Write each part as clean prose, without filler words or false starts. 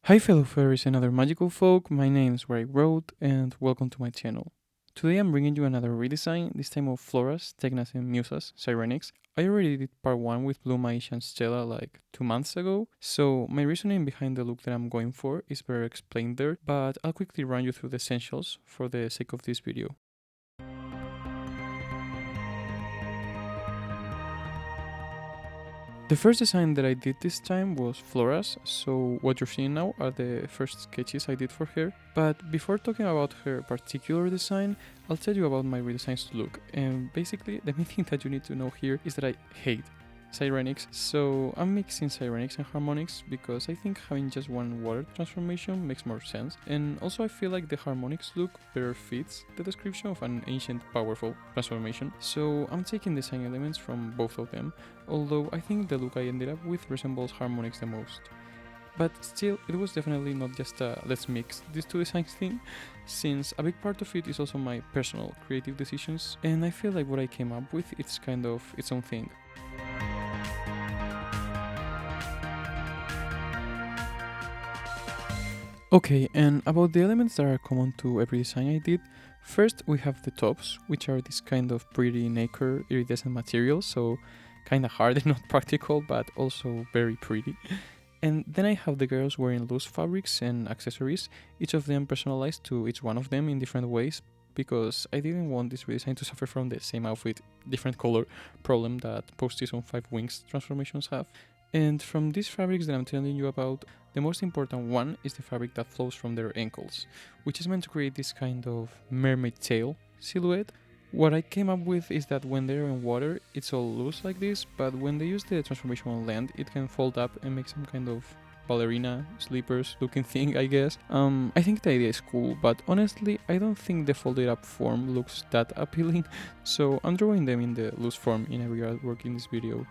Hi fellow fairies and other magical folk, my name is Ray Road and welcome to my channel. Today I'm bringing you another redesign, this time of Floras, Technas and Musas, Sirenix. I already did part 1 with Blue Mage and Stella like 2 months ago, so my reasoning behind the look that I'm going for is better explained there, but I'll quickly run you through the essentials for the sake of this video. The first design that I did this time was Flora's, so what you're seeing now are the first sketches I did for her. But before talking about her particular design, I'll tell you about my redesigns look. And basically, the main thing that you need to know here is that I hate Sirenix, so I'm mixing Sirenix and Harmonix because I think having just one water transformation makes more sense, and also I feel like the Harmonix look better fits the description of an ancient powerful transformation, so I'm taking design elements from both of them, although I think the look I ended up with resembles Harmonix the most. But still, it was definitely not just a let's mix these two designs thing, since a big part of it is also my personal creative decisions, and I feel like what I came up with is kind of its own thing. Okay, and about the elements that are common to every design I did, first we have the tops, which are this kind of pretty nacre iridescent material, so kinda hard and not practical, but also very pretty. And then I have the girls wearing loose fabrics and accessories, each of them personalized to each one of them in different ways, because I didn't want this redesign to suffer from the same outfit, different color problem that post-season 5 WINX transformations have. And from these fabrics that I'm telling you about, the most important one is the fabric that flows from their ankles, which is meant to create this kind of mermaid tail silhouette. What I came up with is that when they're in water, it's all loose like this, but when they use the transformation on land, it can fold up and make some kind of ballerina slippers looking thing, I guess. I think the idea is cool, but honestly, I don't think the folded up form looks that appealing, so I'm drawing them in the loose form in every artwork in this video.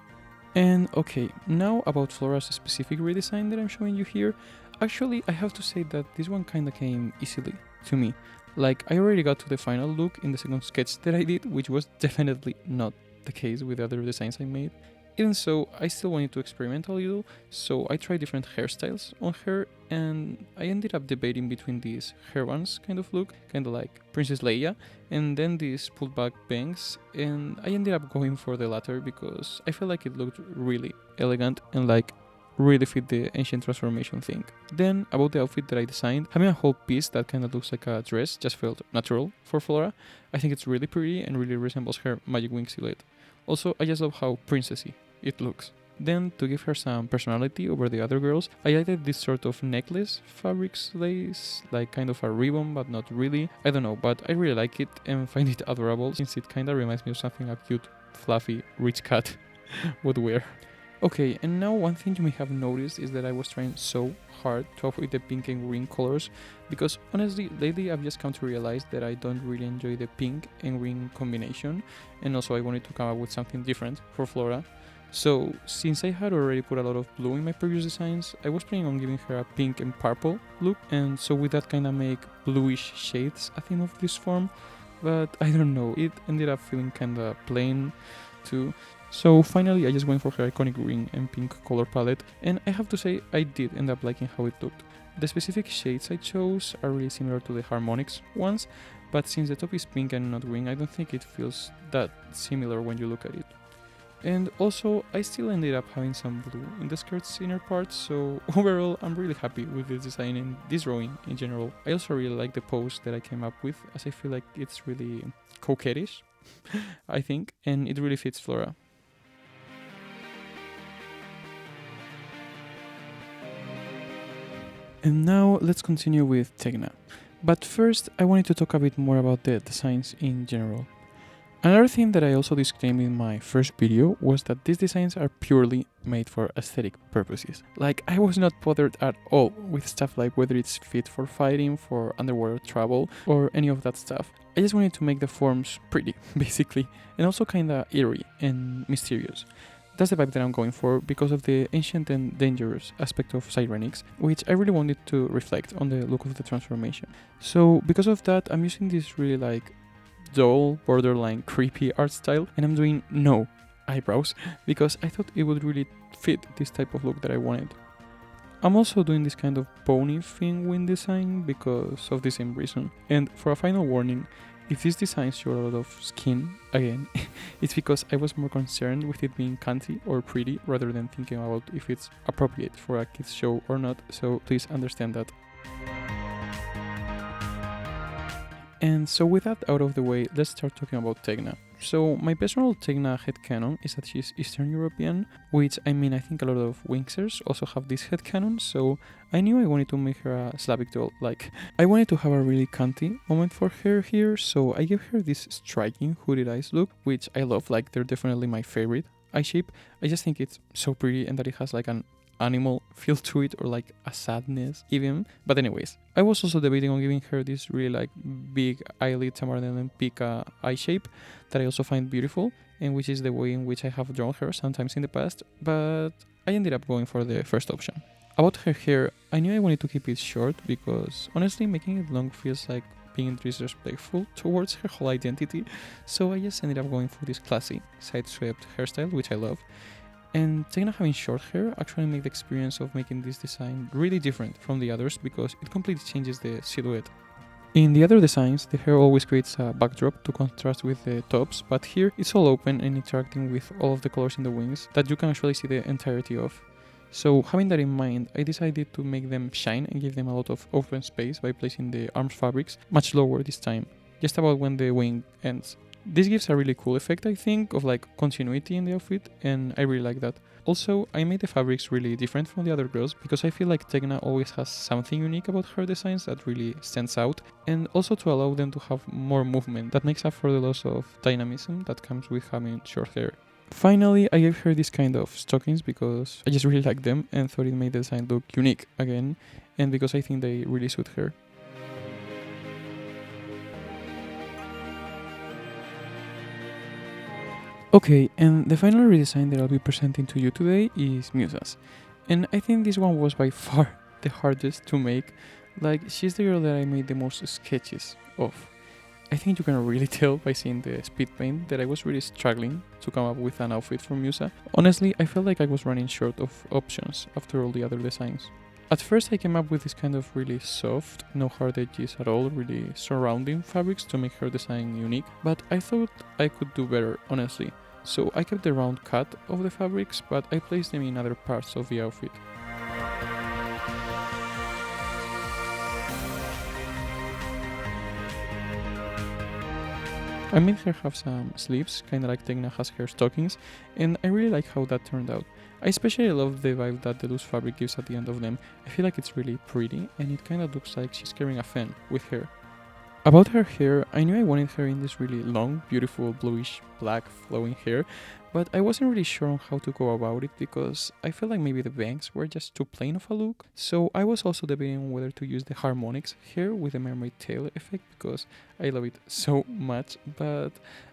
And okay, now about Flora's specific redesign that I'm showing you here. Actually, I have to say that this one kinda came easily to me. Like, I already got to the final look in the second sketch that I did, which was definitely not the case with the other designs I made. Even so, I still wanted to experiment a little, so I tried different hairstyles on her, and I ended up debating between these hair buns kind of look, kinda like Princess Leia, and then these pulled back bangs, and I ended up going for the latter because I felt like it looked really elegant and like really fit the ancient transformation thing. Then, about the outfit that I designed, having a whole piece that kinda looks like a dress just felt natural for Flora. I think it's really pretty and really resembles her magic wing silhouette. Also, I just love how princessy it looks. Then, to give her some personality over the other girls, I added this sort of necklace fabrics lace, like kind of a ribbon but not really. I don't know, but I really like it and find it adorable since it kinda reminds me of something a cute, fluffy, rich cat would wear. Okay, and now one thing you may have noticed is that I was trying so hard to avoid the pink and green colors, because honestly, lately I've just come to realize that I don't really enjoy the pink and green combination, and also I wanted to come up with something different for Flora. So, since I had already put a lot of blue in my previous designs, I was planning on giving her a pink and purple look, and so with that kinda make bluish shades a theme of this form, but I don't know, it ended up feeling kinda plain too. So finally I just went for her iconic green and pink color palette, and I have to say I did end up liking how it looked. The specific shades I chose are really similar to the Harmonix ones, but since the top is pink and not green, I don't think it feels that similar when you look at it. And also, I still ended up having some blue in the skirt's inner part, so overall I'm really happy with this design and this drawing in general. I also really like the pose that I came up with, as I feel like it's really coquettish, I think, and it really fits Flora. And now let's continue with Tegna. But first, I wanted to talk a bit more about the designs in general. Another thing that I also disclaimed in my first video was that these designs are purely made for aesthetic purposes. Like, I was not bothered at all with stuff like whether it's fit for fighting, for underwater travel, or any of that stuff. I just wanted to make the forms pretty, basically, and also kinda eerie and mysterious. That's the vibe that I'm going for because of the ancient and dangerous aspect of Sirenix, which I really wanted to reflect on the look of the transformation. So because of that, I'm using this really like dull, borderline creepy art style, and I'm doing no eyebrows because I thought it would really fit this type of look that I wanted. I'm also doing this kind of pony thing with design because of the same reason. And for a final warning, if this design shows a lot of skin, again, it's because I was more concerned with it being cunty or pretty rather than thinking about if it's appropriate for a kids show or not, so please understand that. And so with that out of the way, let's start talking about Tegna. So my personal Tegna headcanon is that she's Eastern European, which I mean I think a lot of Winxers also have this headcanon, so I knew I wanted to make her a Slavic doll. Like, I wanted to have a really cunty moment for her here, so I gave her this striking hooded eyes look, which I love, like they're definitely my favorite eye shape. I just think it's so pretty and that it has like an animal feel to it or like a sadness even. But anyways, I was also debating on giving her this really like big eyelid Tamarden and Pika eye shape that I also find beautiful and which is the way in which I have drawn her sometimes in the past, but I ended up going for the first option. About her hair, I knew I wanted to keep it short because honestly making it long feels like being disrespectful towards her whole identity, so I just ended up going for this classy side swept hairstyle which I love. And Tegna having short hair actually made the experience of making this design really different from the others because it completely changes the silhouette. In the other designs, the hair always creates a backdrop to contrast with the tops, but here it's all open and interacting with all of the colors in the wings that you can actually see the entirety of. So having that in mind, I decided to make them shine and give them a lot of open space by placing the arms fabrics much lower this time, just about when the wing ends. This gives a really cool effect, I think, of like continuity in the outfit, and I really like that. Also, I made the fabrics really different from the other girls because I feel like Tegna always has something unique about her designs that really stands out, and also to allow them to have more movement that makes up for the loss of dynamism that comes with having short hair. Finally, I gave her this kind of stockings because I just really like them and thought it made the design look unique again, and because I think they really suit her. Okay, and the final redesign that I'll be presenting to you today is Musa's. And I think this one was by far the hardest to make. Like, she's the girl that I made the most sketches of. I think you can really tell by seeing the speed paint that I was really struggling to come up with an outfit for Musa. Honestly, I felt like I was running short of options after all the other designs. At first I came up with this kind of really soft, no hard edges at all, really surrounding fabrics to make her design unique, but I thought I could do better, honestly. So I kept the round cut of the fabrics, but I placed them in other parts of the outfit. I made her have some sleeves, kinda like Tegna has her stockings, and I really like how that turned out. I especially love the vibe that the loose fabric gives at the end of them. I feel like it's really pretty, and it kinda looks like she's carrying a fan with her. About her hair, I knew I wanted her in this really long, beautiful bluish black flowing hair, but I wasn't really sure on how to go about it because I felt like maybe the bangs were just too plain of a look. So I was also debating whether to use the harmonics here with the mermaid tail effect because I love it so much, but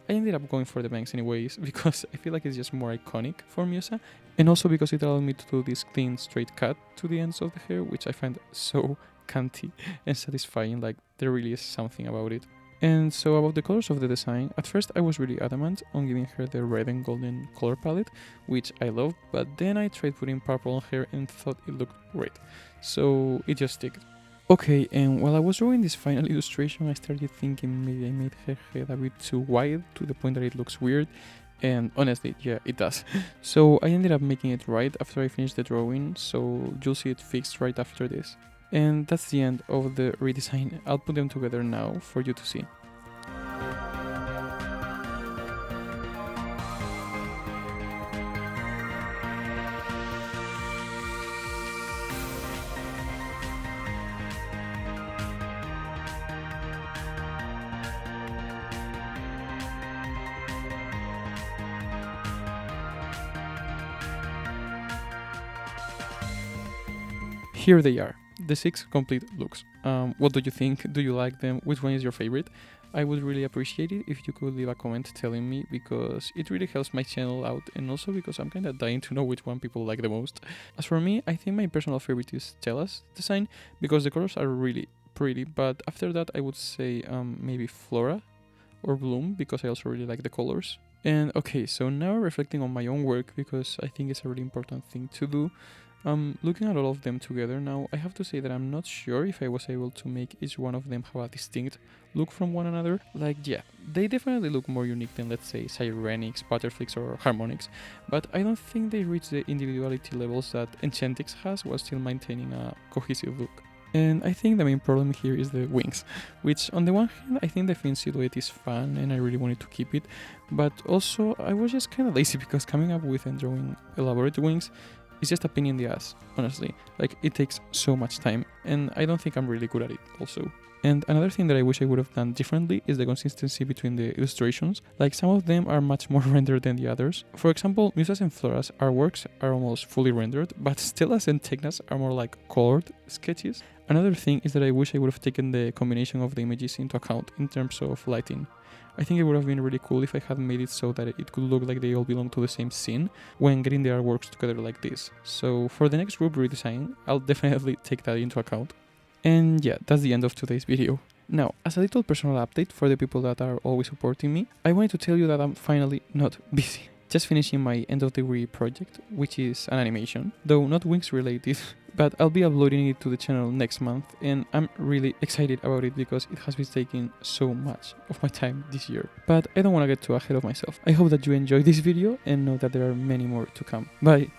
I ended up going for the bangs anyways because I feel like it's just more iconic for Musa, and also because it allowed me to do this clean straight cut to the ends of the hair, which I find so cunty and satisfying, like there really is something about it. And so about the colors of the design, at first I was really adamant on giving her the red and golden color palette, which I loved, but then I tried putting purple on her and thought it looked great, so it just sticked. Okay, and while I was drawing this final illustration, I started thinking maybe I made her head a bit too wide to the point that it looks weird, and honestly, yeah, it does. So I ended up making it right after I finished the drawing, so you'll see it fixed right after this. And that's the end of the redesign. I'll put them together now for you to see. Here they are, the 6 complete looks. What do you think? Do you like them? Which one is your favorite? I would really appreciate it if you could leave a comment telling me because it really helps my channel out and also because I'm kinda dying to know which one people like the most. As for me, I think my personal favorite is Stella's design because the colors are really pretty, but after that I would say maybe Flora or Bloom because I also really like the colors. And okay, so now reflecting on my own work because I think it's a really important thing to do. Looking at all of them together now, I have to say that I'm not sure if I was able to make each one of them have a distinct look from one another. Like, yeah, they definitely look more unique than, let's say, Sirenix, Butterflix, or Harmonix, but I don't think they reach the individuality levels that Enchantix has while still maintaining a cohesive look. And I think the main problem here is the wings, which on the one hand I think the fin silhouette is fun and I really wanted to keep it, but also I was just kinda lazy because coming up with and drawing elaborate wings is just a pain in the ass, honestly. Like, it takes so much time and I don't think I'm really good at it also. And another thing that I wish I would have done differently is the consistency between the illustrations. Like, some of them are much more rendered than the others. For example, Musa's and Flora's artworks are almost fully rendered, but Stella's and Techna's are more like colored sketches. Another thing is that I wish I would have taken the combination of the images into account in terms of lighting. I think it would have been really cool if I had made it so that it could look like they all belong to the same scene when getting the artworks together like this. So for the next group redesign, I'll definitely take that into account. And yeah, that's the end of today's video. Now, as a little personal update for the people that are always supporting me, I wanted to tell you that I'm finally not busy. Just finishing my end of degree project, which is an animation, though not WINX related, but I'll be uploading it to the channel next month and I'm really excited about it because it has been taking so much of my time this year. But I don't want to get too ahead of myself. I hope that you enjoyed this video and know that there are many more to come. Bye!